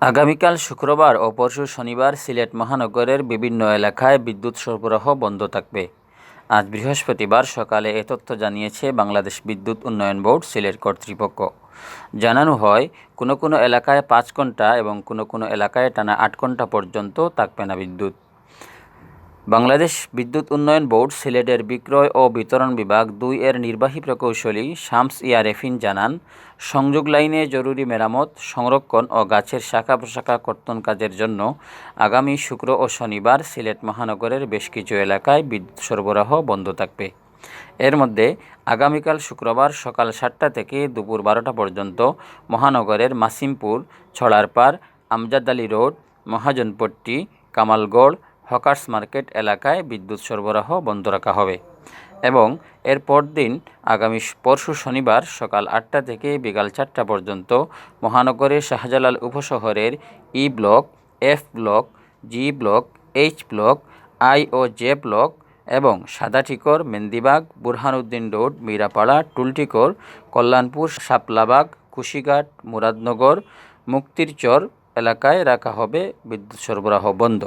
আগামীকাল শুক্রবার ও পরশু শনিবার সিলেট মহানগরের বিভিন্ন এলাকায় বিদ্যুৎ সরবরাহ বন্ধ থাকবে। আজ বৃহস্পতিবার সকালে এ তথ্য জানিয়েছে বাংলাদেশ বিদ্যুৎ উন্নয়ন বোর্ড সিলেট কর্তৃপক্ষ। জানানো হয়, কোনো কোনো এলাকায় 5 ঘন্টা এবং কোনো কোনো এলাকায় টানা 8 ঘন্টা পর্যন্ত থাকবে না বিদ্যুৎ। বাংলাদেশ বিদ্যুৎ উন্নয়ন বোর্ড সিলেটের বিক্রয় ও বিতরণ বিভাগ 2 এর নির্বাহী প্রকৌশলী শামস ইয়ারেফিন জানান, সংযোগ লাইনে জরুরি মেরামত, সংরক্ষণ ও গাছের শাখা প্রশাখা কর্তন কাজের জন্য আগামী শুক্র ও শনিবার সিলেট মহানগরের বেশ কিছু এলাকায় বিদ্যুৎ সরবরাহ বন্ধ থাকবে। এর মধ্যে আগামীকাল শুক্রবার সকাল 7টা থেকে দুপুর 12টা পর্যন্ত মহানগরের Masimpur, Chhararpar, Amjad Ali road, Mahajanpatti, Kamalgarh, hawkers market এলাকায় বিদ্যুৎ সরবরাহ বন্ধ রাখা হবে এবং এর পরদিন আগামী পরশু শনিবার সকাল 8টা থেকে বিকাল 4টা পর্যন্ত মহানগরের শাহজালাল উপশহরের E block, F block, G block, H block, I ও জে ব্লক এবং সাদাটিকর, মেন্দিবাগ, বুরহানুদ্দিন রোড, মিরাপাড়া, টুলটিকর, কল্যাণপুর, শাপলাবাগ, কুশিঘাট, মুরাদনগর, মুক্তিরচর এলাকায় রাখা হবে বিদ্যুৎ সরবরাহ বন্ধ।